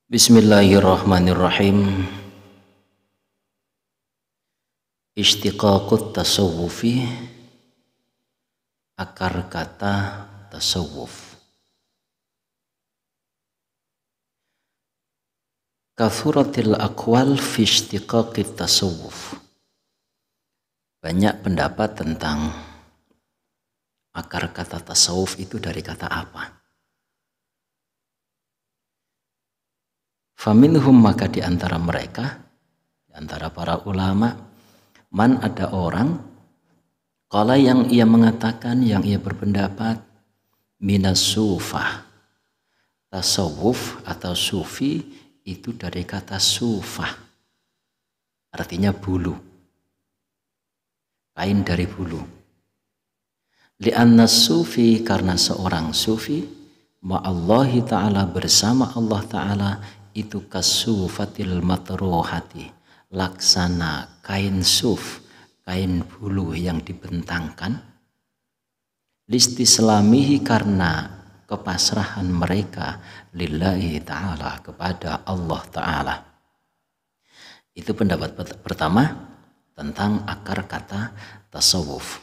Bismillahirrahmanirrahim. Ishtiqaqut tasawufi, akar kata tasawuf. Kathuratil aqwal fi ishtiqaqit tasawuf. Banyak pendapat tentang akar kata tasawuf itu dari kata apa. Faminhum, maka di antara mereka, di antara para ulama, man, ada orang qala yang ia mengatakan, yang ia berpendapat, minas sufah, tasawuf atau sufi itu dari kata sufah, artinya bulu, kain dari bulu. Li'anna sufi, karena seorang sufi, ma'allahi ta'ala, bersama Allah ta'ala, itu kasufatil matruhati, laksana kain suf, kain bulu yang dibentangkan, listislamihi, karena kepasrahan mereka, lillahi ta'ala, kepada Allah ta'ala. Itu pendapat pertama tentang akar kata tasawuf.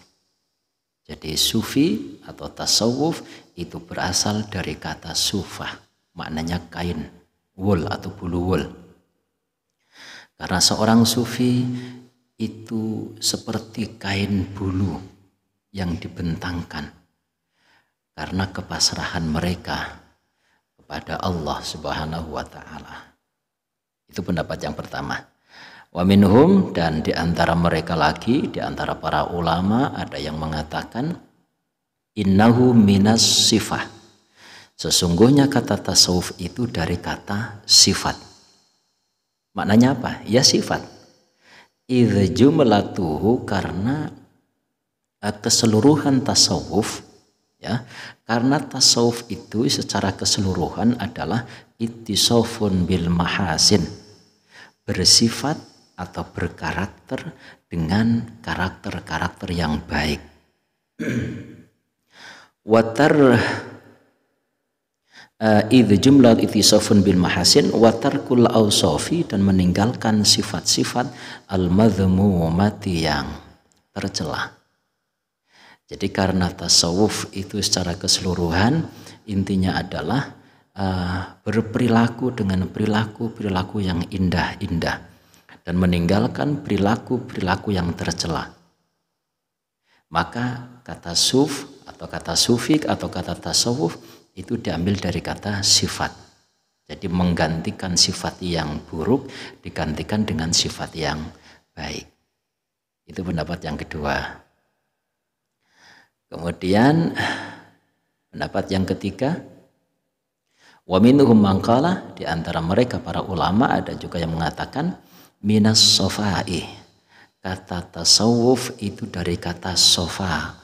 Jadi sufi atau tasawuf itu berasal dari kata sufah, maknanya kain wul atau bulu wul. Karena seorang sufi itu seperti kain bulu yang dibentangkan karena kepasrahan mereka kepada Allah Subhanahu wa ta'ala. Itu pendapat yang pertama. Wa minhum, dan di antara mereka lagi, di antara para ulama, ada yang mengatakan innahu minas sifah, sesungguhnya kata tasawuf itu dari kata sifat. Maknanya apa? Ya sifat. Idz jumlatuhu, karena keseluruhan tasawuf, ya, karena tasawuf itu secara keseluruhan adalah ittisafun bil mahasin, bersifat atau berkarakter dengan karakter-karakter yang baik. Watar idz jumlah ittisafun bil mahasin wa tarkul awsafi, dan meninggalkan sifat-sifat al-madhmumati, yang tercela. Jadi karena tasawuf itu secara keseluruhan intinya adalah berperilaku dengan perilaku yang indah-indah dan meninggalkan perilaku yang tercela. Maka kata suf atau kata sufik atau kata tasawuf itu diambil dari kata sifat. Jadi menggantikan sifat yang buruk digantikan dengan sifat yang baik. Itu pendapat yang kedua. Kemudian pendapat yang ketiga, wa minhum man qala, di antara mereka para ulama ada juga yang mengatakan minas sofai, kata tasawuf itu dari kata sofa.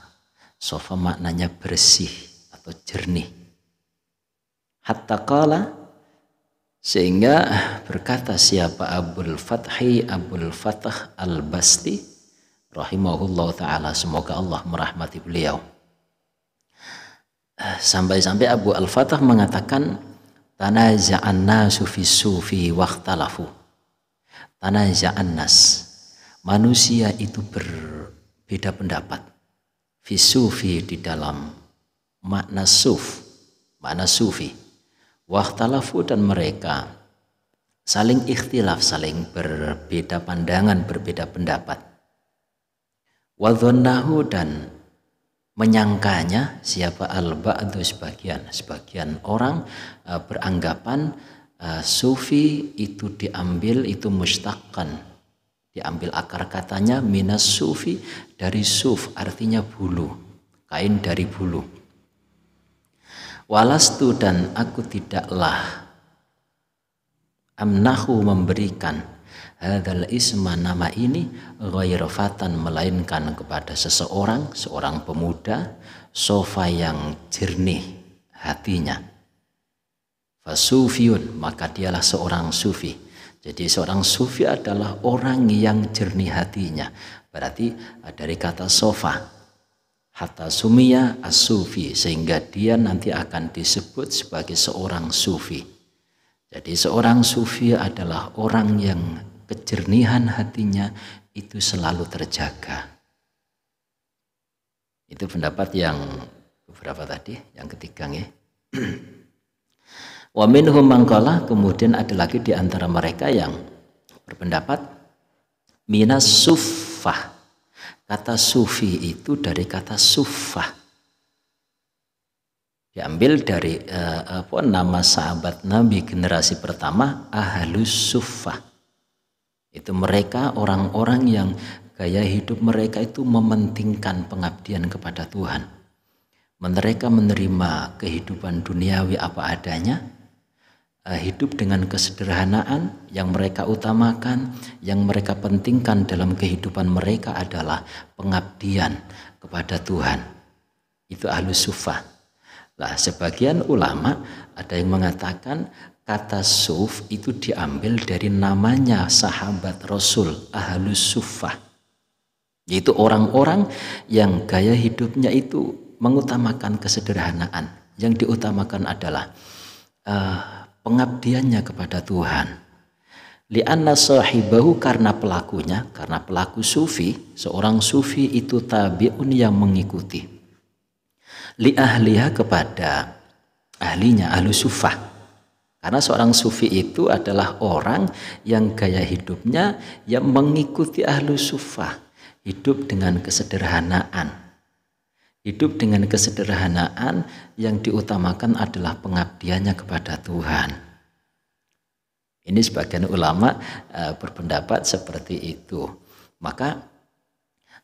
Sofa maknanya bersih atau jernih. Hatta qala, sehingga berkata siapa Abul Fathah Al-Basti rahimahullah ta'ala, semoga Allah merahmati beliau, sampai-sampai Abu Al-Fathah mengatakan tanaza'an nasu fi sufi wakhtalafu. Tanaza'an nas, manusia itu berbeda pendapat, fi sufi, di dalam makna suf, makna sufi, wakhtalafu, dan mereka saling ikhtilaf, saling berbeda pandangan, berbeda pendapat. Wadhannahu, dan menyangkanya siapa al-ba'du, sebagian orang beranggapan sufi itu diambil, itu mustaqan, diambil akar katanya minas sufi, dari suf, artinya bulu, kain dari bulu. Walastu, dan aku tidaklah amnahu, memberikan hadzal isma, nama ini, ghairfatan, melainkan kepada seorang pemuda, sofa, yang jernih hatinya. Fasufiyun, maka dialah seorang sufi. Jadi seorang sufi adalah orang yang jernih hatinya. Berarti dari kata sofa, hatta sumiya as-sufi, sehingga dia nanti akan disebut sebagai seorang sufi. Jadi seorang sufi adalah orang yang kejernihan hatinya itu selalu terjaga. Itu pendapat yang berapa tadi? Yang ketiga ya. Wa minhum man qala, kemudian ada lagi di antara mereka yang berpendapat minas suffah. Kata sufi itu dari kata suffah. Diambil dari nama sahabat Nabi generasi pertama, ahlus suffah. Itu mereka orang-orang yang gaya hidup mereka itu mementingkan pengabdian kepada Tuhan. Mereka menerima kehidupan duniawi apa adanya, hidup dengan kesederhanaan. Yang mereka utamakan, yang mereka pentingkan dalam kehidupan mereka adalah pengabdian kepada Tuhan. Itu ahlus suffah. Lah, sebagian ulama ada yang mengatakan kata suf itu diambil dari namanya sahabat Rasul, ahlus suffah. Yaitu orang-orang yang gaya hidupnya itu mengutamakan kesederhanaan. Yang diutamakan adalah pengabdiannya kepada Tuhan. Li'anna sahibahu, karena pelakunya, karena pelaku sufi, seorang sufi itu tabi'un yang mengikuti. Li ahliha, kepada ahlinya, ahlu sufah. Karena seorang sufi itu adalah orang yang gaya hidupnya yang mengikuti ahlu sufah. Hidup dengan kesederhanaan. Hidup dengan kesederhanaan yang diutamakan adalah pengabdiannya kepada Tuhan. Ini sebagian ulama berpendapat seperti itu. Maka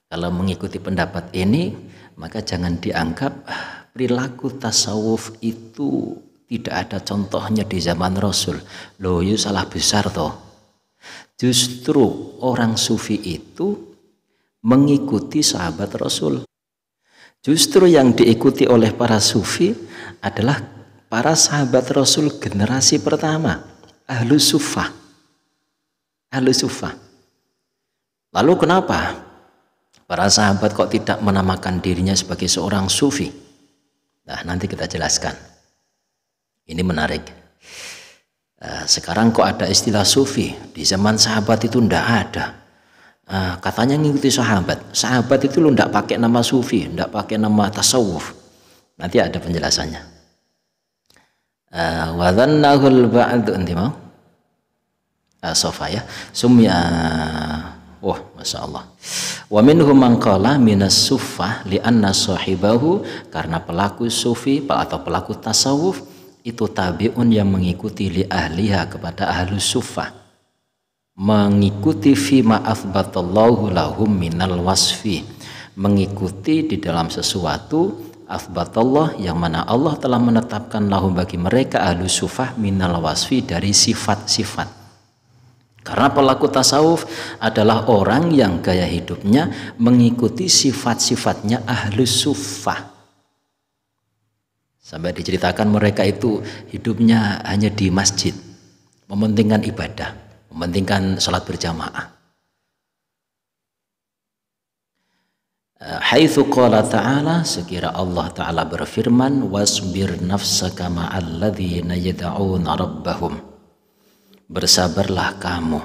kalau mengikuti pendapat ini, maka jangan dianggap perilaku tasawuf itu tidak ada contohnya di zaman Rasul. Loh, itu salah besar toh. Justru orang sufi itu mengikuti sahabat Rasul. Justru yang diikuti oleh para sufi adalah para sahabat Rasul generasi pertama, ahlus suffah. Ahlus suffah. Lalu kenapa para sahabat kok tidak menamakan dirinya sebagai seorang sufi? Nah, nanti kita jelaskan. Ini menarik. Sekarang kok ada istilah sufi? Di zaman sahabat itu ndak ada. Katanya ngikuti sahabat. Sahabat itu lo ndak pakai nama sufi, ndak pakai nama tasawuf. Nanti ada penjelasannya. Wa dhannahul ba'd, nanti mau sofa ya. Sumya. Wah, masya Allah. Wa minhum man qala minas suffah li'anna sahibahu, karena pelaku sufi atau pelaku tasawuf itu tabi'un yang mengikuti li ahliha, kepada ahlus suffah, mengikuti fima athbatallahu lahum minal wasfi, mengikuti di dalam sesuatu athbatallah yang mana Allah telah menetapkan lahum bagi mereka ahlus suffah minal wasfi, dari sifat-sifat. Karena pelaku tasawuf adalah orang yang gaya hidupnya mengikuti sifat-sifatnya ahlus suffah. Sampai diceritakan mereka itu hidupnya hanya di masjid, mementingkan ibadah, mementingkan sholat berjamaah. Haitsu qala ta'ala, sekira Allah Ta'ala berfirman, wasbir nafsaka ma'al ladzina yad'una rabbahum, bersabarlah kamu,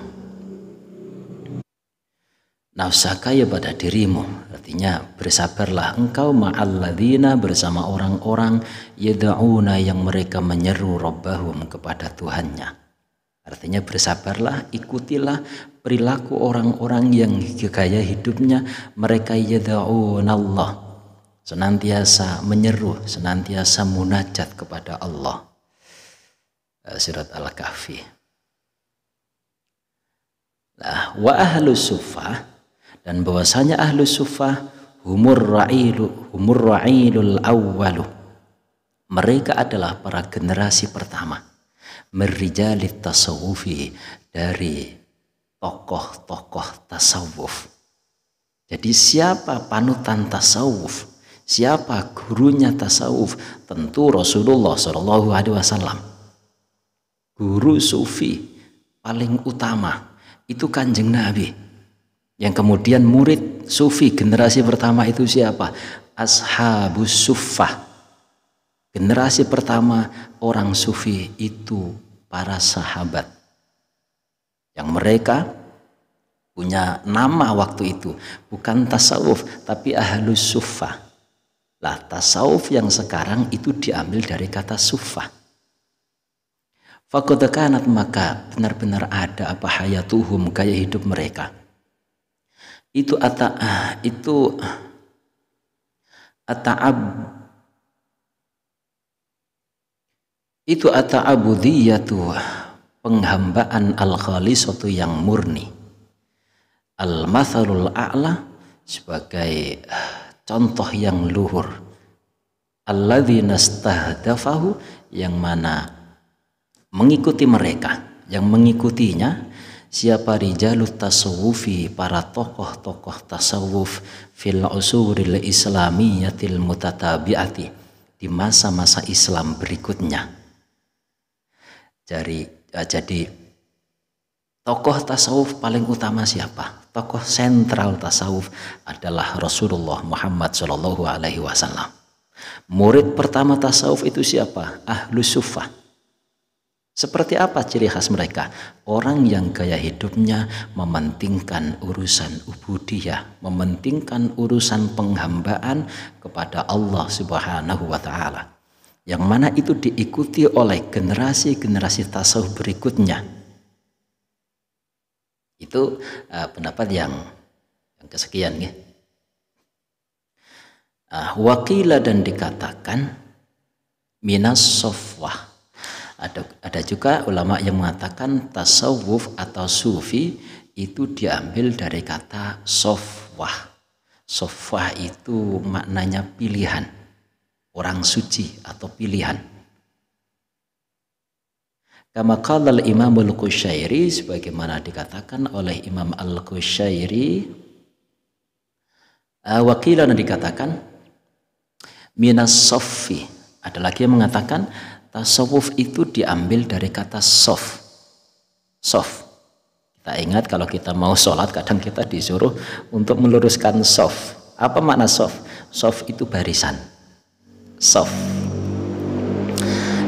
nafsaka ya pada dirimu, artinya bersabarlah engkau ma'al ladzina, bersama orang-orang yad'una yang mereka menyeru rabbahum, kepada Tuhannya. Artinya bersabarlah, ikutilah perilaku orang-orang yang gaya hidupnya mereka yad'una Allah, senantiasa menyeru, senantiasa munajat kepada Allah. Surat Al-Kahfi. Nah, wa ahlus suffah, dan bahwasanya ahlus suffah humur ra'ilul awwalu, mereka adalah para generasi pertama, merijalit tasawufi, dari tokoh-tokoh tasawuf. Jadi siapa panutan tasawuf, siapa gurunya tasawuf? Tentu Rasulullah SAW. Guru sufi paling utama itu Kanjeng Nabi. Yang kemudian murid sufi generasi pertama itu siapa? Ashabus suffah. Generasi pertama orang sufi itu para sahabat yang mereka punya nama waktu itu, bukan tasawuf tapi ahlus suffah. Lah tasawuf yang sekarang itu diambil dari kata suffah. Faqad kanat, maka benar-benar ada apa hayatuhum, gaya hidup mereka. Itu ata'abudiyatu, penghambaan al-khalisatu yang murni, al-mathalul a'la, sebagai contoh yang luhur, alladzi nastahdafahu, yang mana mengikuti mereka, yang mengikutinya siapa? Rijalut tasawufi, para tokoh-tokoh tasawuf, fil usuril islamiyatil mutatabi'ati, di masa-masa Islam berikutnya. Jadi tokoh tasawuf paling utama siapa? Tokoh sentral tasawuf adalah Rasulullah Muhammad SAW. Murid pertama tasawuf itu siapa? Ahlus suffah. Seperti apa ciri khas mereka? Orang yang gaya hidupnya mementingkan urusan ubudiyah, mementingkan urusan penghambaan kepada Allah Subhanahu wa Ta'ala, yang mana itu diikuti oleh generasi-generasi tasawuf berikutnya. Itu pendapat yang kesekian ya. Wakila, dan dikatakan minas sofwah. Ada juga ulama yang mengatakan tasawuf atau sufi itu diambil dari kata sofwah. Sofwah itu maknanya pilihan, orang suci atau pilihan. Kama qala al-Imam al-Qushairi, sebagaimana dikatakan oleh Imam al-Qushairi, wakilan, dikatakan minas sofi. Ada lagi yang mengatakan tasawuf itu diambil dari kata sof. Sof. Kita ingat kalau kita mau sholat kadang kita disuruh untuk meluruskan sof. Apa makna sof? Sof itu barisan. Sof.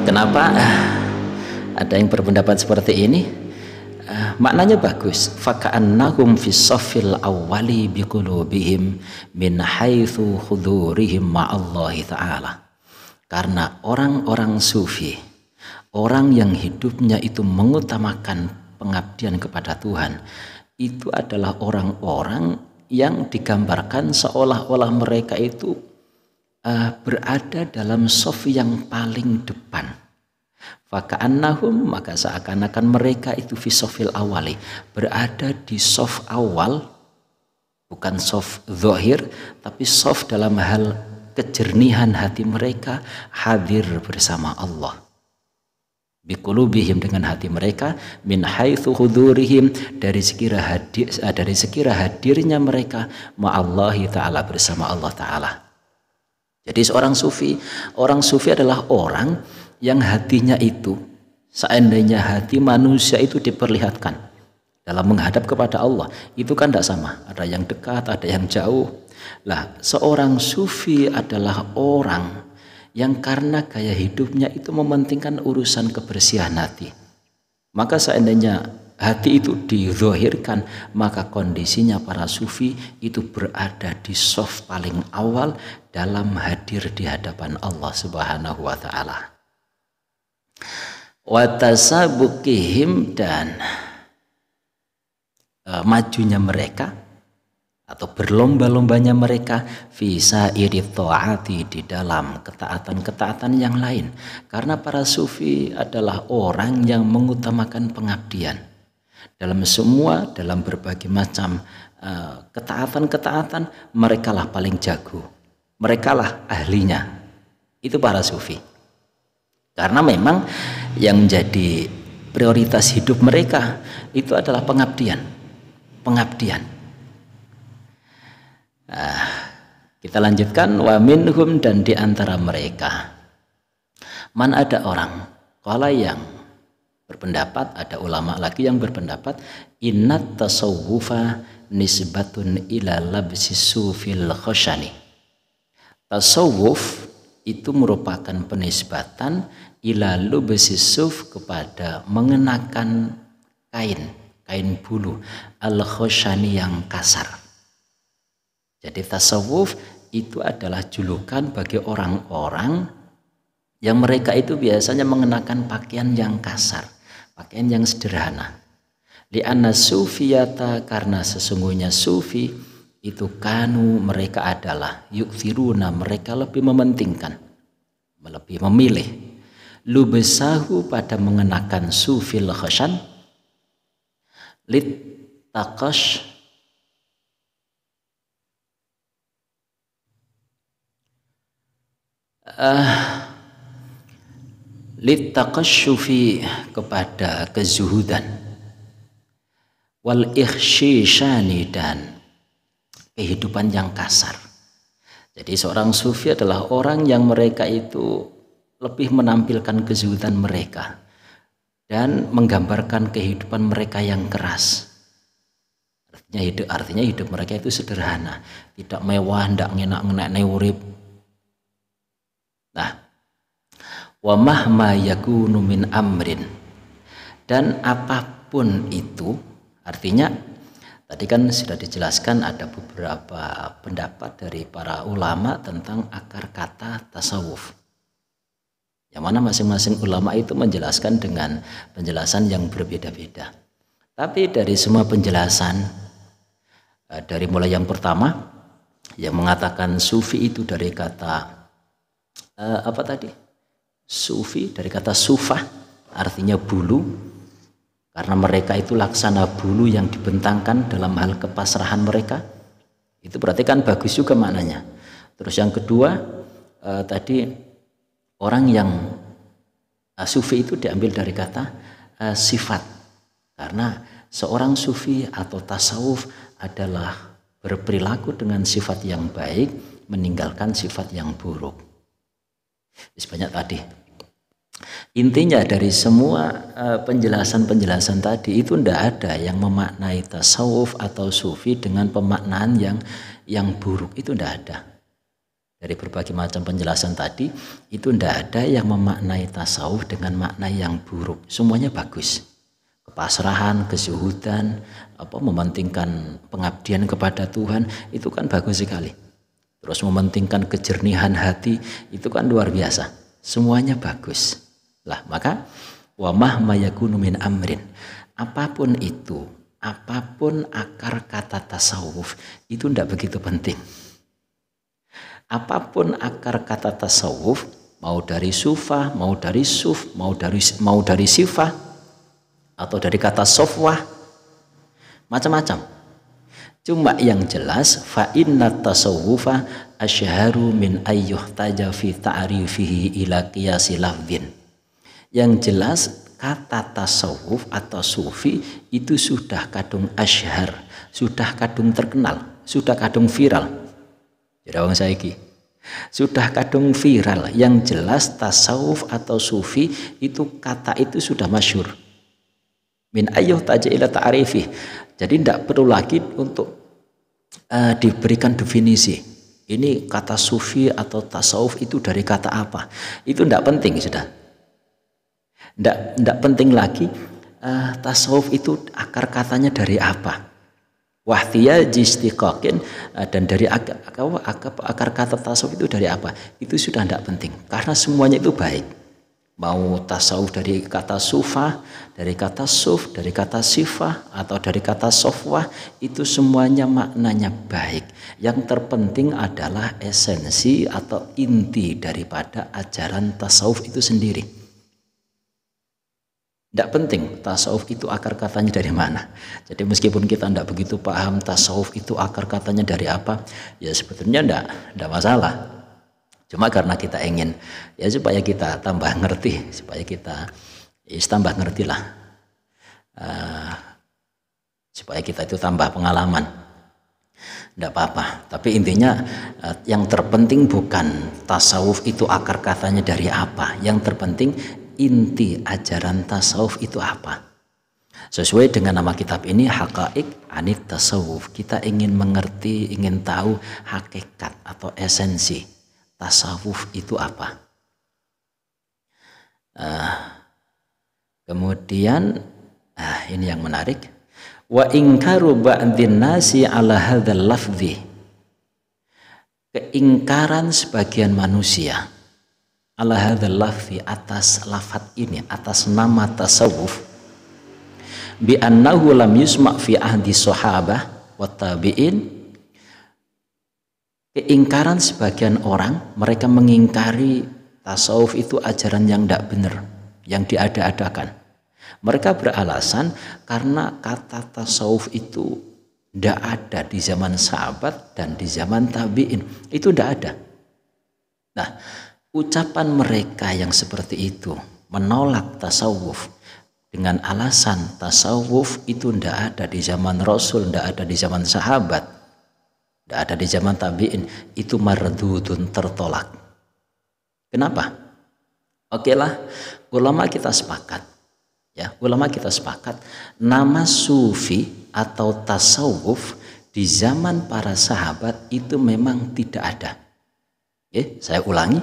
Kenapa ada yang berpendapat seperti ini? Maknanya bagus. Faka'annahum fi safil awwali biqulubihim min haitsu hudurihim ma'allahi ta'ala. Karena orang-orang sufi, orang yang hidupnya itu mengutamakan pengabdian kepada Tuhan, itu adalah orang-orang yang digambarkan seolah-olah mereka itu berada dalam shaf yang paling depan. Faka'annahum, maka seakan-akan mereka itu fi shafil awali, berada di shaf awal, bukan shaf zahir, tapi shaf dalam hal kejernihan hati mereka hadir bersama Allah. Biqulubihim, dengan hati mereka, min haitsu hudurihim, dari sekira hadirnya mereka ma'allahi ta'ala, bersama Allah ta'ala. Jadi orang sufi adalah orang yang hatinya itu, seandainya hati manusia itu diperlihatkan dalam menghadap kepada Allah, itu kan tidak sama, ada yang dekat, ada yang jauh. Lah, seorang sufi adalah orang yang karena gaya hidupnya itu mementingkan urusan kebersihan hati. Maka seandainya hati itu dizahirkan, maka kondisinya para sufi itu berada di shaf paling awal dalam hadir di hadapan Allah Subhanahu wa Ta'ala. Wa tasabukihim, dan majunya mereka atau berlomba-lombanya mereka visa irit ta'ati, di dalam ketaatan-ketaatan yang lain. Karena para sufi adalah orang yang mengutamakan pengabdian dalam berbagai macam ketaatan-ketaatan. Mereka lah paling jago, mereka lah ahlinya. Itu para sufi. Karena memang yang menjadi prioritas hidup mereka itu adalah pengabdian. Kita lanjutkan, wa minhum, dan di antara mereka man, ada orang qala yang berpendapat, ada ulama lagi yang berpendapat, innat tasawwufa nisbatun ila labsi sufil khashani. Tasawuf itu merupakan penisbatan ila lubsis suf kepada mengenakan kain bulu al-khoshani yang kasar. Jadi tasawuf itu adalah julukan bagi orang-orang yang mereka itu biasanya mengenakan pakaian yang kasar, pakaian yang sederhana. Li'anna sufiyata, karena sesungguhnya sufi itu kanu, mereka adalah yukthiruna, mereka lebih mementingkan, lebih memilih lubesahu pada mengenakan sufil khashan lit taqash lit taqashufi, kepada kezuhudan, wal ikhshishani, dan kehidupan yang kasar. Jadi seorang sufi adalah orang yang mereka itu lebih menampilkan kezuhudan mereka dan menggambarkan kehidupan mereka yang keras. Artinya hidup mereka itu sederhana, tidak mewah, tidak ngenak-ngenak urip. Nah, wa mahma yakunu min amrin, dan apapun itu, artinya tadi kan sudah dijelaskan ada beberapa pendapat dari para ulama tentang akar kata tasawuf, yang mana masing-masing ulama itu menjelaskan dengan penjelasan yang berbeda-beda. Tapi dari semua penjelasan, dari mulai yang pertama yang mengatakan sufi itu dari kata apa tadi? Sufi dari kata sufah, artinya bulu, karena mereka itu laksana bulu yang dibentangkan dalam hal kepasrahan mereka. Itu berarti kan bagus juga maknanya. Terus yang kedua tadi orang yang sufi itu diambil dari kata sifat, karena seorang sufi atau tasawuf adalah berperilaku dengan sifat yang baik, meninggalkan sifat yang buruk. Sebanyak tadi. Intinya dari semua penjelasan-penjelasan tadi itu tidak ada yang memaknai tasawuf atau sufi dengan pemaknaan yang buruk, itu tidak ada. Dari berbagai macam penjelasan tadi itu tidak ada yang memaknai tasawuf dengan makna yang buruk. Semuanya bagus. Kepasrahan, kezuhudan, mementingkan pengabdian kepada Tuhan, itu kan bagus sekali. Terus mementingkan kejernihan hati, itu kan luar biasa. Semuanya bagus. Lah, maka wa mahma yakunu min amrin, apapun itu, apapun akar kata tasawuf, itu tidak begitu penting. Apapun akar kata tasawuf, mau dari sufah, mau dari suf, mau dari sifah, atau dari kata sofwah, macam-macam. Cuma yang jelas fa inna tasawufa asyharu min ayyuhtaja fi ta'rifihi ila qiyasi lafdhin. Yang jelas kata tasawuf atau sufi itu sudah kadung asyhar, sudah kadung terkenal, sudah kadung viral. Jadi orang saiki sudah kadung viral. Yang jelas tasawuf atau sufi itu kata itu sudah masyhur. Min ayyuhtaja ila ta'rifih. Jadi tidak perlu lagi untuk diberikan definisi. Ini kata sufi atau tasawuf itu dari kata apa? Itu tidak penting sudah. Tidak penting lagi tasawuf itu akar katanya dari apa. Wahtiya jistiqaqin, dan dari akar kata tasawuf itu dari apa? Itu sudah tidak penting. Karena semuanya itu baik. Mau tasawuf dari kata sufah, dari kata suf, dari kata sifah, atau dari kata sofwah, itu semuanya maknanya baik. Yang terpenting adalah esensi atau inti daripada ajaran tasawuf itu sendiri. Tidak penting tasawuf itu akar katanya dari mana. Jadi meskipun kita tidak begitu paham tasawuf itu akar katanya dari apa, ya sebetulnya tidak masalah. Cuma karena kita ingin ya supaya kita tambah ngerti, supaya kita tambah ngerti lah, supaya kita itu tambah pengalaman. Tidak apa-apa. Tapi intinya yang terpenting bukan tasawuf itu akar katanya dari apa. Yang terpenting inti ajaran tasawuf itu apa. Sesuai dengan nama kitab ini, Haqa'iq Anit Tasawuf. Kita ingin mengerti, ingin tahu hakikat atau esensi tasawuf itu apa. Kemudian ini yang menarik, wa ingkaru ba'dhin nasi ala hadzal lafzi, keingkaran sebagian manusia ala hadzal lafzi, atas lafaz ini, atas nama tasawuf, bi annahu lam yusma' fi ahdi sahabah wa tabi'in, keingkaran sebagian orang, mereka mengingkari tasawuf itu ajaran yang tidak benar, yang diada-adakan. Mereka beralasan karena kata tasawuf itu tidak ada di zaman sahabat dan di zaman tabi'in, itu tidak ada. Nah, ucapan mereka yang seperti itu menolak tasawuf dengan alasan tasawuf itu tidak ada di zaman Rasul, tidak ada di zaman sahabat, tidak ada di zaman tabi'in, itu mardudun, tertolak. Kenapa? Oke lah, ulama kita sepakat, ya, ulama kita sepakat nama sufi atau tasawuf di zaman para sahabat itu memang tidak ada. Saya ulangi,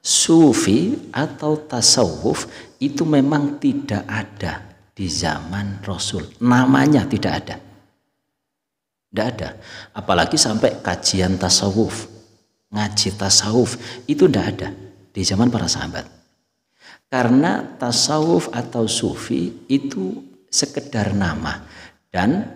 sufi atau tasawuf itu memang tidak ada di zaman Rasul, namanya tidak ada. Tidak ada, apalagi sampai kajian tasawuf, ngaji tasawuf, itu tidak ada di zaman para sahabat. Karena tasawuf atau sufi itu sekedar nama, dan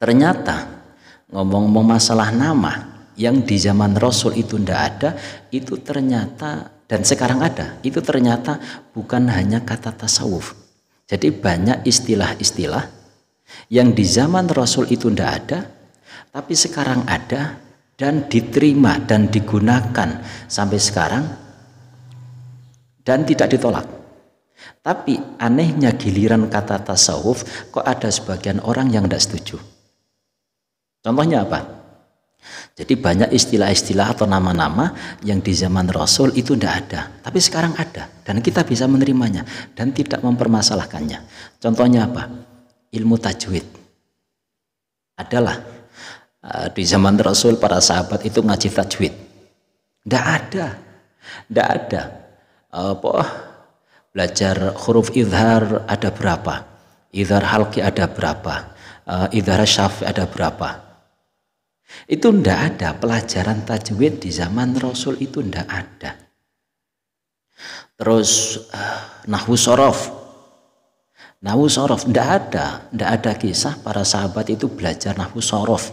ternyata ngomong-ngomong masalah nama yang di zaman Rasul itu tidak ada, itu ternyata, dan sekarang ada, itu ternyata bukan hanya kata tasawuf. Jadi banyak istilah-istilah yang di zaman Rasul itu tidak ada, tapi sekarang ada dan diterima dan digunakan sampai sekarang dan tidak ditolak. Tapi anehnya giliran kata tasawuf kok ada sebagian orang yang tidak setuju. Contohnya apa? Jadi banyak istilah-istilah atau nama-nama yang di zaman Rasul itu tidak ada, tapi sekarang ada dan kita bisa menerimanya dan tidak mempermasalahkannya. Contohnya apa? Ilmu tajwid. Adalah di zaman Rasul para sahabat itu ngaji tajwid. Tidak ada. Tidak ada. Belajar huruf idhar ada berapa? Idhar halqi ada berapa? Idhar syafi ada berapa? Itu tidak ada. Pelajaran tajwid di zaman Rasul itu tidak ada. Terus nahwu sorof. Nahwu sorof tidak ada kisah para sahabat itu belajar nahwu sorof,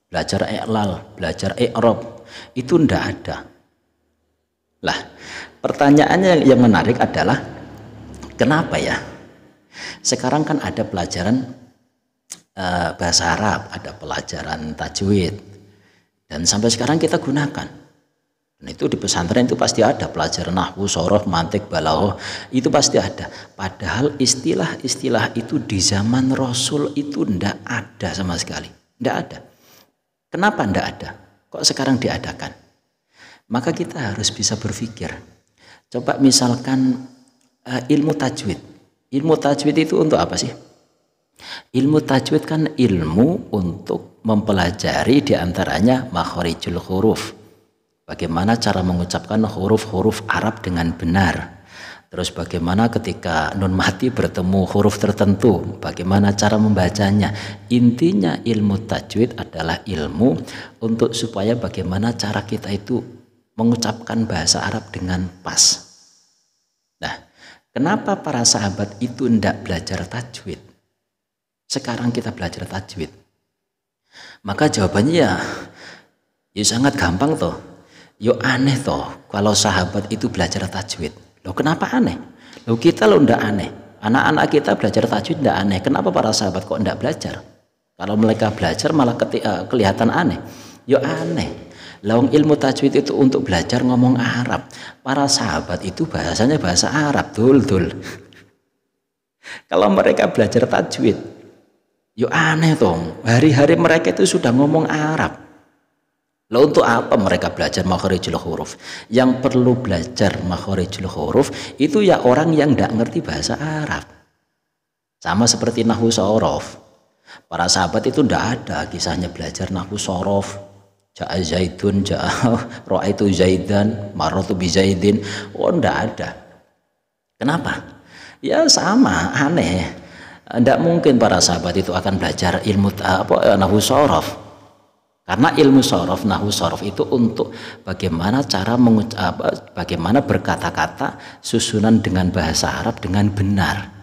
belajar i'lal, belajar i'rab, itu tidak ada. Lah, pertanyaannya yang menarik adalah kenapa ya? Sekarang kan ada pelajaran bahasa Arab, ada pelajaran tajwid, dan sampai sekarang kita gunakan. Dan itu di pesantren itu pasti ada pelajaran nahwu, sorof, mantik, balaghah, itu pasti ada. Padahal istilah-istilah itu di zaman Rasul itu tidak ada sama sekali, tidak ada. Kenapa tidak ada? Kok sekarang diadakan? Maka kita harus bisa berpikir. Coba misalkan ilmu tajwid. Ilmu tajwid itu untuk apa sih? Ilmu tajwid kan ilmu untuk mempelajari diantaranya makhorijul huruf. Bagaimana cara mengucapkan huruf-huruf Arab dengan benar. Terus bagaimana ketika nun mati bertemu huruf tertentu, bagaimana cara membacanya. Intinya ilmu tajwid adalah ilmu untuk supaya bagaimana cara kita itu mengucapkan bahasa Arab dengan pas. Nah, kenapa para sahabat itu tidak belajar tajwid? Sekarang kita belajar tajwid. Maka jawabannya ya sangat gampang toh. Yo aneh toh kalau sahabat itu belajar tajwid. Loh kenapa aneh? Loh kita lo ndak aneh. Anak-anak kita belajar tajwid ndak aneh. Kenapa para sahabat kok ndak belajar? Kalau mereka belajar malah kelihatan aneh. Yo aneh. Lawang ilmu tajwid itu untuk belajar ngomong Arab. Para sahabat itu bahasanya bahasa Arab, dul. Kalau mereka belajar tajwid, yo aneh toh. Hari-hari mereka itu sudah ngomong Arab. Lalu untuk apa mereka belajar makhorijul huruf? Yang perlu belajar makhorijul huruf itu ya orang yang tidak ngerti bahasa Arab. Sama seperti nahwu sorof. Para sahabat itu tidak ada kisahnya belajar nahwu sorof, Ja'a Zaidun, ja'a ra'aitu Zaidan, marratu bi Zaidin. Oh, enggak ada. Kenapa? Ya sama, aneh. Enggak mungkin para sahabat itu akan belajar ilmu nahwu shorof. Karena ilmu shorof, nahwu shorof itu untuk bagaimana cara bagaimana berkata-kata susunan dengan bahasa Arab dengan benar.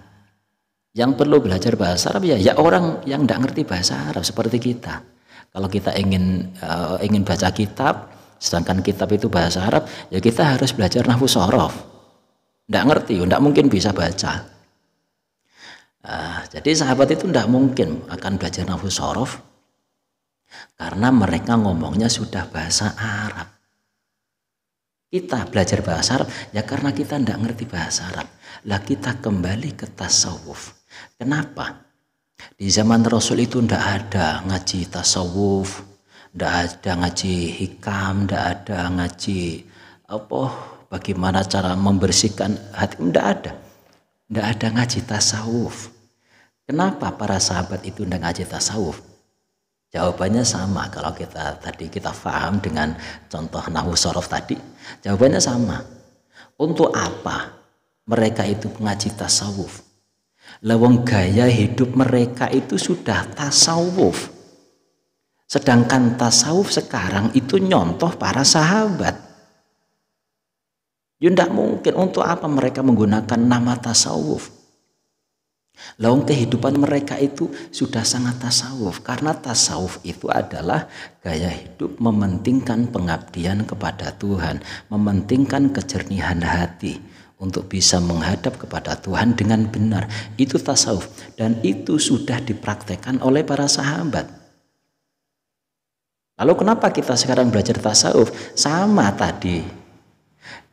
Yang perlu belajar bahasa Arab ya orang yang enggak ngerti bahasa Arab seperti kita. Kalau kita ingin baca kitab, sedangkan kitab itu bahasa Arab, ya kita harus belajar nahwu shorof. Nggak ngerti, nggak mungkin bisa baca. Jadi sahabat itu nggak mungkin akan belajar nahwu shorof karena mereka ngomongnya sudah bahasa Arab. Kita belajar bahasa Arab ya karena kita nggak ngerti bahasa Arab. Lah kita kembali ke tasawuf. Kenapa? Di zaman Rasul itu ndak ada ngaji tasawuf, ndak ada ngaji hikam, ndak ada ngaji bagaimana cara membersihkan hati, ndak ada ngaji tasawuf. Kenapa para sahabat itu ndak ngaji tasawuf? Jawabannya sama. Kalau kita paham dengan contoh nahwu shorof tadi, jawabannya sama. Untuk apa mereka itu ngaji tasawuf? Lawang gaya hidup mereka itu sudah tasawuf. Sedangkan tasawuf sekarang itu nyontoh para sahabat. Ya tidak mungkin, untuk apa mereka menggunakan nama tasawuf? Lawang kehidupan mereka itu sudah sangat tasawuf. Karena tasawuf itu adalah gaya hidup mementingkan pengabdian kepada Tuhan, mementingkan kejernihan hati untuk bisa menghadap kepada Tuhan dengan benar. Itu tasawuf, dan itu sudah dipraktekkan oleh para sahabat. Lalu kenapa kita sekarang belajar tasawuf? Sama tadi,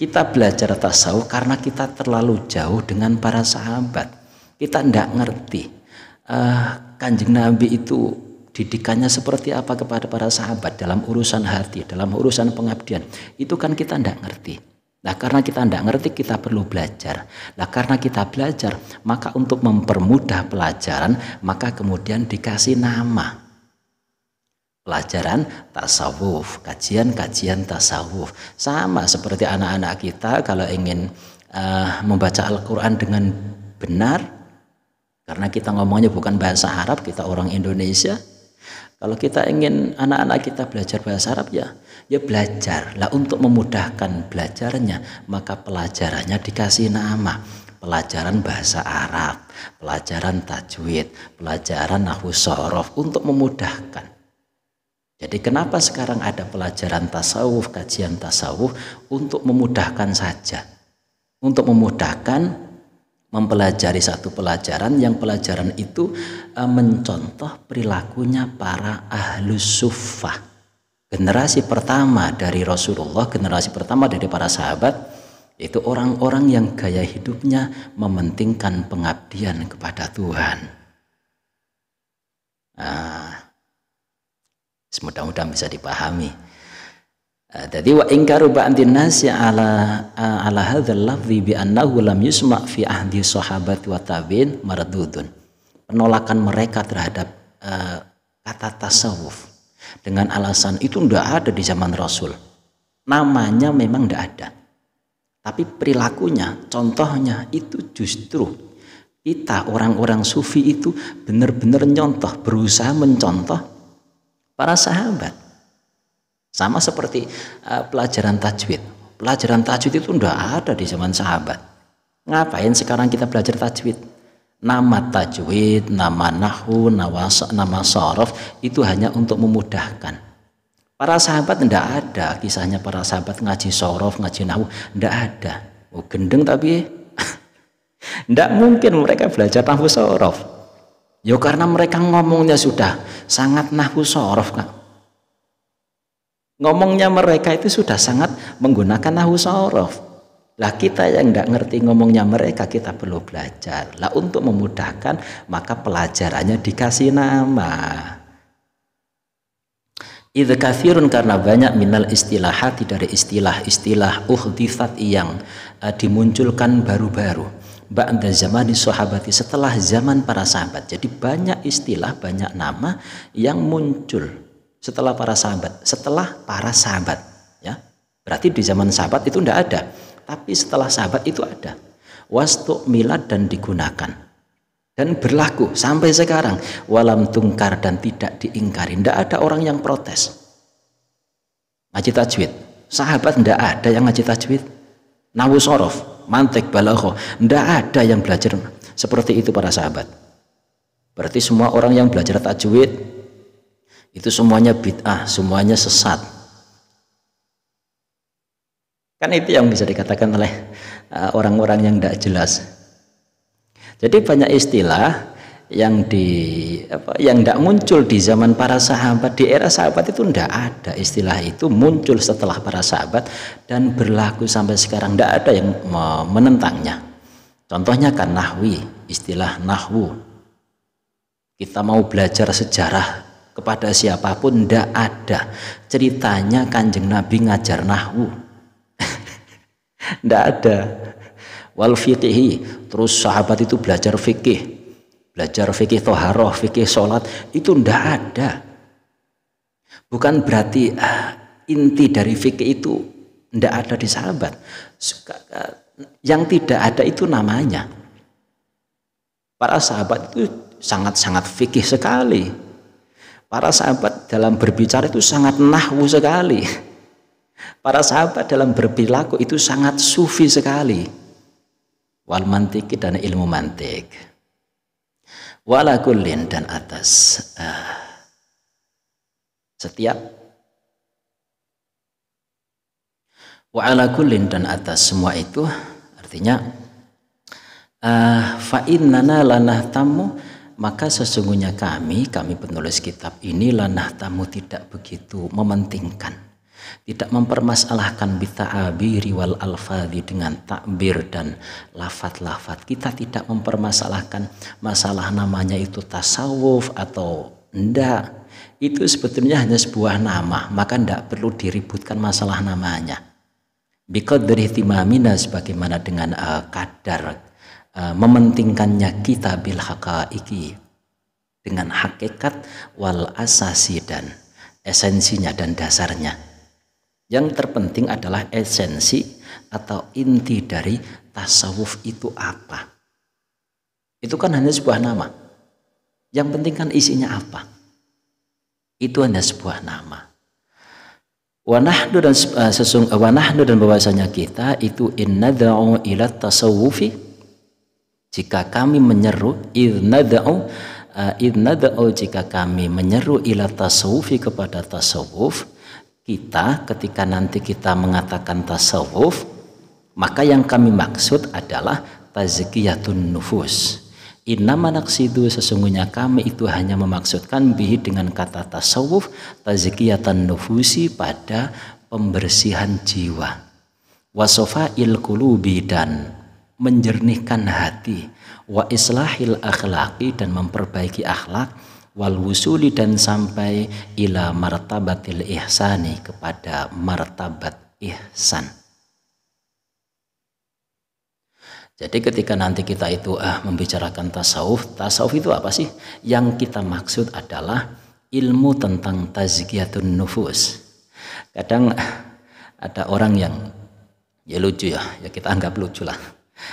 kita belajar tasawuf karena kita terlalu jauh dengan para sahabat. Kita tidak ngerti Kanjeng Nabi itu didikannya seperti apa kepada para sahabat dalam urusan hati, dalam urusan pengabdian. Itu kan kita tidak ngerti. Nah, karena kita tidak ngerti, kita perlu belajar. Nah, karena kita belajar, maka untuk mempermudah pelajaran, maka kemudian dikasih nama. Pelajaran tasawuf, kajian-kajian tasawuf. Sama seperti anak-anak kita kalau ingin membaca Al-Quran dengan benar, karena kita ngomongnya bukan bahasa Arab, kita orang Indonesia. Kalau kita ingin anak-anak kita belajar bahasa Arab ya belajar. Lah untuk memudahkan belajarnya, maka pelajarannya dikasih nama. Pelajaran bahasa Arab, pelajaran tajwid, pelajaran nahwu shorof untuk memudahkan. Jadi kenapa sekarang ada pelajaran tasawuf, kajian tasawuf? Untuk memudahkan saja. Untuk memudahkan mempelajari satu pelajaran, yang pelajaran itu mencontoh perilakunya para ahlus suffah, generasi pertama dari Rasulullah, generasi pertama dari para sahabat, itu orang-orang yang gaya hidupnya mementingkan pengabdian kepada Tuhan. Mudah-mudahan bisa dipahami. Jadi wa ingkaru ba'din nasi ala hadzal lafzi bi annahu lam yusma' fi ahdi sahabat wa tabi'in mardudun. Penolakan mereka terhadap kata tasawuf dengan alasan itu tidak ada di zaman Rasul. Namanya memang tidak ada. Tapi perilakunya, contohnya itu justru kita orang-orang sufi itu benar-benar nyontoh, berusaha mencontoh para sahabat. Sama seperti pelajaran tajwid. Pelajaran tajwid itu tidak ada di zaman sahabat. Ngapain sekarang kita belajar tajwid? Nama tajwid, nama nahwu, nama shorof itu hanya untuk memudahkan. Para sahabat tidak ada kisahnya para sahabat ngaji shorof, ngaji nahwu, tidak ada. Oh, gendeng tapi tidak mungkin mereka belajar nahwu shorof. Ya karena mereka ngomongnya sudah sangat nahwu shorof, Kak. Ngomongnya mereka itu sudah sangat menggunakan nahwu shorof. Lah kita yang tidak ngerti ngomongnya mereka, kita perlu belajar. Lah untuk memudahkan, maka pelajarannya dikasih nama. Idz katsirun, karena banyak minal istilahati, dari istilah-istilah uhditsat yang dimunculkan baru-baru. Ba'da zamani sahabati, setelah zaman para sahabat. Jadi banyak istilah, banyak nama yang muncul setelah para sahabat, ya. Berarti di zaman sahabat itu tidak ada, tapi setelah sahabat itu ada. Wastu milad dan digunakan dan berlaku sampai sekarang. Walam tungkar dan tidak diingkari. Tidak ada orang yang protes. Ngaji tajwid, sahabat tidak ada yang ngaji tajwid. Nahwu sorof, mantik, balaghah, tidak ada yang belajar seperti itu para sahabat. Berarti semua orang yang belajar tajwid itu semuanya bid'ah, semuanya sesat. Kan itu yang bisa dikatakan oleh orang-orang yang tidak jelas. Jadi banyak istilah yang tidak muncul di zaman para sahabat, di era sahabat itu tidak ada istilah itu, muncul setelah para sahabat dan berlaku sampai sekarang, tidak ada yang menentangnya. Contohnya kan nahwi, istilah nahwu. Kita mau belajar sejarah kepada siapapun tidak ada ceritanya Kanjeng Nabi ngajar nahwu. Tidak ada. Wal fiqhi, terus sahabat itu belajar fikih thaharah, fikih sholat, itu tidak ada. Bukan berarti inti dari fikih itu tidak ada di sahabat. Yang tidak ada itu namanya. Para sahabat itu sangat-sangat fikih sekali. Para sahabat dalam berbicara itu sangat nahwu sekali. Para sahabat dalam berperilaku itu sangat sufi sekali. Wal mantiki dan ilmu mantik. Wala kullin dan atas setiap. Wa ala kullin dan atas semua itu artinya fa innana lanahtamu, maka sesungguhnya kami penulis kitab ini lanahtamu tidak begitu mementingkan, tidak mempermasalahkan bita'abiri wal alfadhi dengan takbir dan lafat-lafat. Kita tidak mempermasalahkan masalah namanya itu tasawuf atau enggak. Itu sebetulnya hanya sebuah nama, maka enggak perlu diributkan masalah namanya. Biqadri ihtimamina, sebagaimana dengan kadar mementingkannya kita bil haqaiqi, dengan hakikat wal asasi dan esensinya dan dasarnya. Yang terpenting adalah esensi atau inti dari tasawuf itu apa. Itu kan hanya sebuah nama. Yang penting kan isinya apa. Itu hanya sebuah nama. Wanahnu dan bahwasanya kita itu innada'u ila tasawufi, jika kami menyeru idnada'u jika kami menyeru ila tasawufi kepada tasawuf, kita ketika nanti kita mengatakan tasawuf, maka yang kami maksud adalah tazkiyatun nufus. Innama naqsidu, sesungguhnya kami itu hanya memaksudkan bihi dengan kata tasawuf tazkiyatan nufusi, pada pembersihan jiwa, wasofail qulubi dan menjernihkan hati, wa islahil akhlaqi dan memperbaiki akhlak, wal wusuli dan sampai ila martabatil ihsani, kepada martabat ihsan. Jadi ketika nanti kita itu membicarakan tasawuf itu apa sih? Yang kita maksud adalah ilmu tentang tazkiyatun nufus. Kadang ada orang yang ya lucu ya kita anggap lucu lah.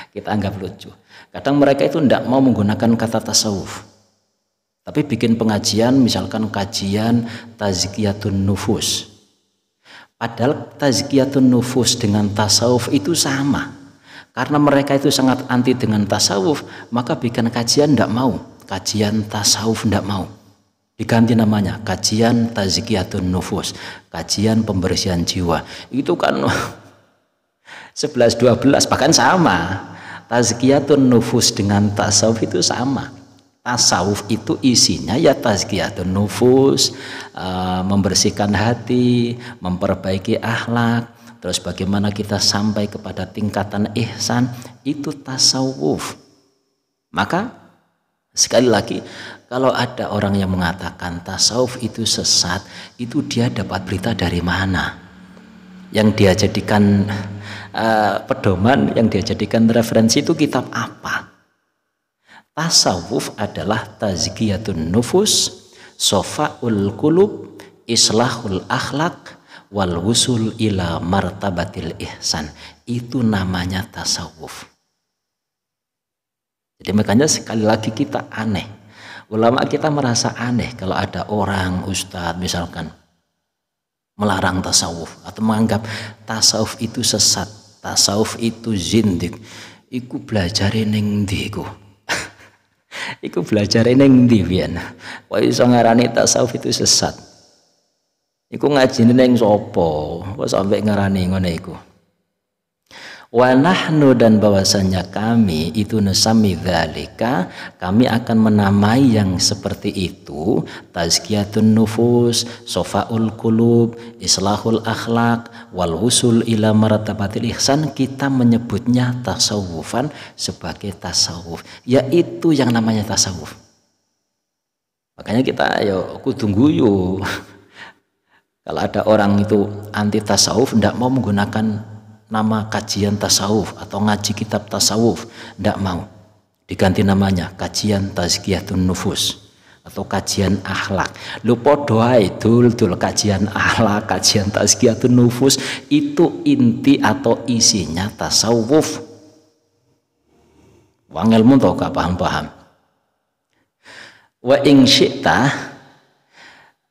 Kita anggap lucu. Kadang mereka itu tidak mau menggunakan kata tasawuf, tapi bikin pengajian, misalkan kajian tazkiyatun nufus. Padahal tazkiyatun nufus dengan tasawuf itu sama. Karena mereka itu sangat anti dengan tasawuf, maka bikin kajian tidak mau. Kajian tasawuf tidak mau. Diganti namanya kajian tazkiyatun nufus, kajian pembersihan jiwa. Itu kan 11-12 bahkan sama. Tazkiyatun nufus dengan tasawuf itu sama. Tasawuf itu isinya ya tazkiyatun nufus, membersihkan hati, memperbaiki akhlak, terus bagaimana kita sampai kepada tingkatan ihsan, itu tasawuf. Maka sekali lagi, kalau ada orang yang mengatakan tasawuf itu sesat, itu dia dapat berita dari mana? Yang dia jadikan pedoman, yang dia jadikan referensi itu kitab apa? Tasawuf adalah tazkiyatun nufus, sofaul qulub, islahul akhlak wal wusul ila martabatil ihsan. Itu namanya tasawuf. Jadi makanya sekali lagi kita aneh. Ulama kita merasa aneh kalau ada orang ustadz misalkan melarang tasawuf atau menganggap tasawuf itu sesat, tasawuf itu zindik. Iku belajar ning ndi iku? Iku belajar ning ndi pian? Kok iso ngarani tasawuf itu sesat? Iku ngajine ning sapa? Kok sampai ngarani ngono iku? Wa nahnu, dan bahwasannya kami itu nusami dzalika, kami akan menamai yang seperti itu tazkiyatun nufus, sofaul qulub, islahul akhlak, wal wusul ila martabatil ihsan. Kita menyebutnya tasawufan sebagai tasawuf, yaitu yang namanya tasawuf. Makanya kita ayo kudu guyu. Kalau ada orang itu anti tasawuf, tidak mau menggunakan nama kajian tasawuf atau ngaji kitab tasawuf, tidak mau, diganti namanya kajian tazkiyatun nufus atau kajian akhlak. Lu podo itu kajian akhlak, kajian tazkiyatun nufus, itu inti atau isinya tasawuf. Wang ilmu tau gak paham-paham. Wa ing syi'ta,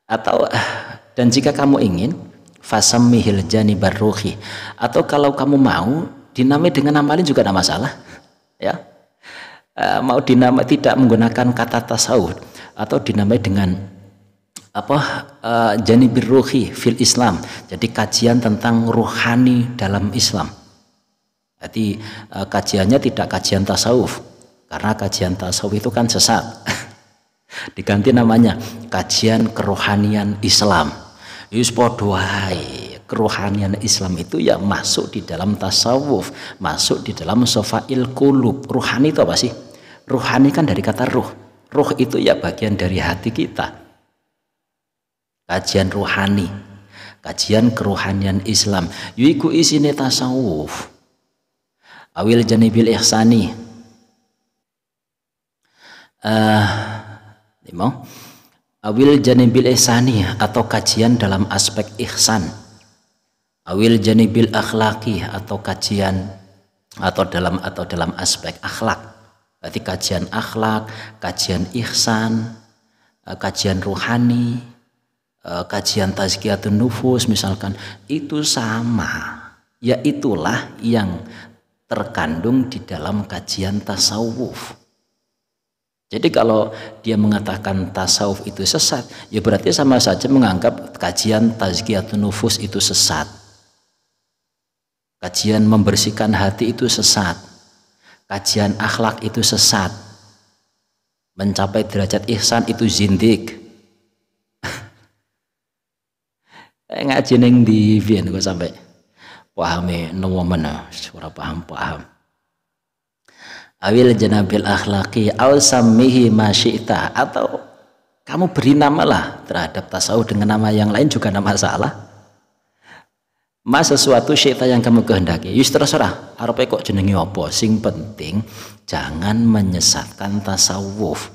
atau dan jika kamu ingin, fasammihil janibar ruhi, atau kalau kamu mau dinamai dengan nama lain juga tidak masalah ya. Mau dinamai tidak menggunakan kata tasawuf atau dinamai dengan apa, janibir ruhi fil Islam, jadi kajian tentang ruhani dalam Islam. Jadi kajiannya tidak kajian tasawuf, karena kajian tasawuf itu kan sesat. Diganti namanya kajian kerohanian Islam. Yus podoai, kerohanian Islam itu ya masuk di dalam tasawuf, masuk di dalam sofail qulub. Ruhani itu apa sih? Ruhani kan dari kata ruh. Ruh itu ya bagian dari hati kita. Kajian ruhani, kajian kerohanian Islam. Yiku isine tasawuf. Awil janibil ihsani. Lima. Awil janibil ihsani, atau kajian dalam aspek ihsan. Awil janibil akhlaki, atau kajian atau dalam aspek akhlak. Berarti kajian akhlak, kajian ihsan, kajian ruhani, kajian tazkiyatun nufus misalkan, itu sama. Ya itulah yang terkandung di dalam kajian tasawuf. Jadi kalau dia mengatakan tasawuf itu sesat, ya berarti sama saja menganggap kajian tazkiyatun nufus itu sesat. Kajian membersihkan hati itu sesat. Kajian akhlak itu sesat. Mencapai derajat ihsan itu zindik. Ngaji neng di Vien gue sampai pahami nomor mana, suara paham. Awil janabil akhlaki aw sammihi ma syi'ta, atau kamu beri namalah terhadap tasawuf dengan nama yang lain juga tidak masalah. Mas sesuatu syi'ta yang kamu kehendaki, yus terserah arepe kok jenenge apa, sing penting jangan menyesatkan tasawuf.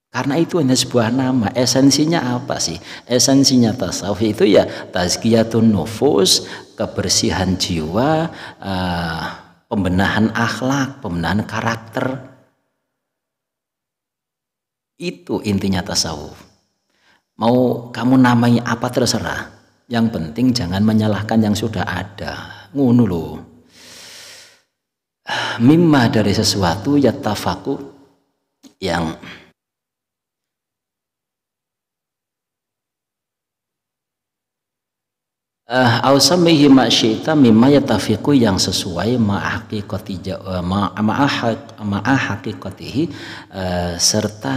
Karena itu hanya sebuah nama. Esensinya apa sih? Esensinya tasawuf itu ya tazkiyatun nufus, kebersihan jiwa, pembenahan akhlak, pembenahan karakter. Itu intinya tasawuf. Mau kamu namai apa terserah. Yang penting jangan menyalahkan yang sudah ada. Ngono loh. Mimma, dari sesuatu yattafaku, yang ausamihi ma'syita mimma yatafiqu, yang sesuai ma'ahaqikatihi, serta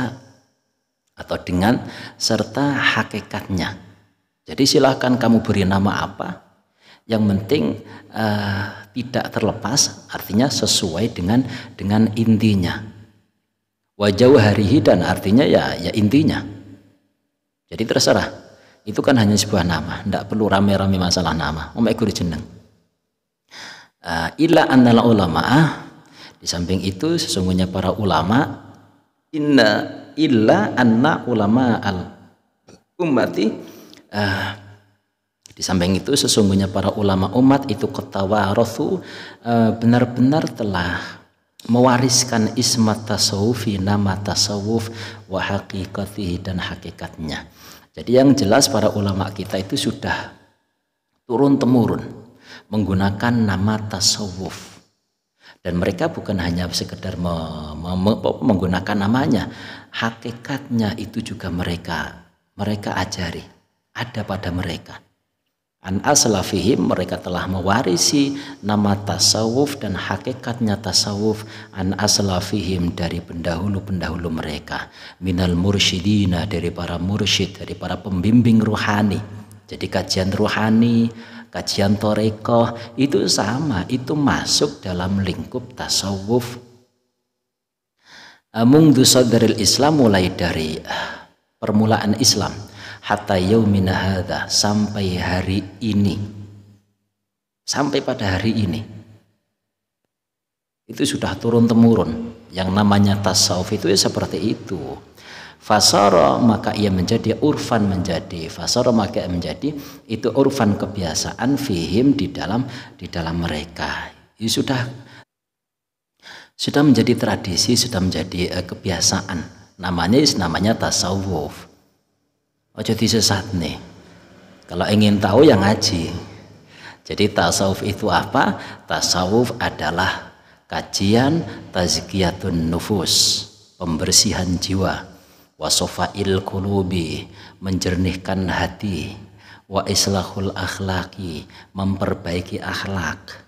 atau dengan serta hakikatnya. Jadi silahkan kamu beri nama apa, yang penting tidak terlepas, artinya sesuai dengan intinya. Wajau harihi, dan artinya ya intinya. Jadi terserah. Itu kan hanya sebuah nama, tidak perlu rame-rame masalah nama. Iku jeneng. Illa annal ulama, di samping itu sesungguhnya para ulama, illa anna ulama ummati. Di samping itu sesungguhnya para ulama umat itu ketawarathu, benar-benar telah mewariskan ismat tasawufi, nama tasawuf wa haqiqatihi, dan hakikatnya. Jadi yang jelas para ulama kita itu sudah turun temurun menggunakan nama tasawuf, dan mereka bukan hanya sekedar menggunakan namanya, hakikatnya itu juga mereka ajari, ada pada mereka. An aslafihim, mereka telah mewarisi nama tasawuf dan hakikatnya tasawuf an aslafihim, dari pendahulu-pendahulu mereka, minal mursyidina, dari para mursyid, dari para pembimbing ruhani. Jadi kajian ruhani, kajian torekoh itu sama, itu masuk dalam lingkup tasawuf. Mungdu sadaril Islam, mulai dari permulaan Islam, hatta yaumina hadza, sampai hari ini, sampai pada hari ini, itu sudah turun temurun. Yang namanya tasawuf itu ya seperti itu. Fasara, maka ia menjadi urfan, menjadi fasara, maka ia menjadi itu urfan, kebiasaan, fihim, di dalam mereka. Itu sudah menjadi tradisi, sudah menjadi kebiasaan. Namanya tasawuf. Ojo disesat nih. Kalau ingin tahu yang ngaji. Jadi tasawuf itu apa? Tasawuf adalah kajian tazkiyatun nufus, pembersihan jiwa, wasofail qulubi, menjernihkan hati, wa islahul akhlaki, memperbaiki akhlak.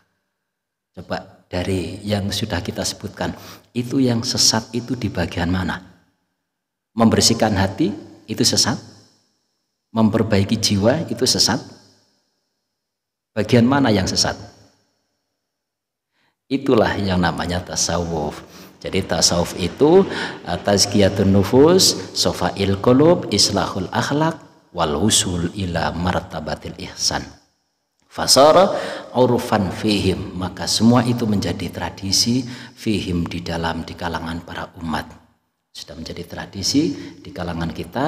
Coba dari yang sudah kita sebutkan, itu yang sesat itu di bagian mana? Membersihkan hati itu sesat? Memperbaiki jiwa itu sesat? Bagian mana yang sesat? Itulah yang namanya tasawuf. Jadi tasawuf itu tazkiyatun nufus, sofail qulub, islahul akhlak, wal husul ila martabatil ihsan. Fasara urfan fihim, maka semua itu menjadi tradisi fihim, di kalangan para umat. Sudah menjadi tradisi di kalangan kita.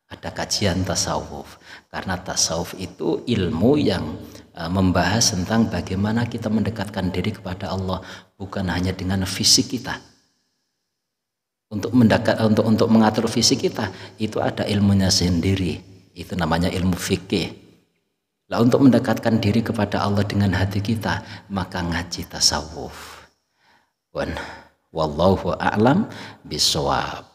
Ada kajian tasawuf, karena tasawuf itu ilmu yang membahas tentang bagaimana kita mendekatkan diri kepada Allah, bukan hanya dengan fisik kita. Untuk mengatur fisik kita itu ada ilmunya sendiri, itu namanya ilmu fikih. Lah untuk mendekatkan diri kepada Allah dengan hati kita, maka ngaji tasawuf. Wallahu a'lam bishawab.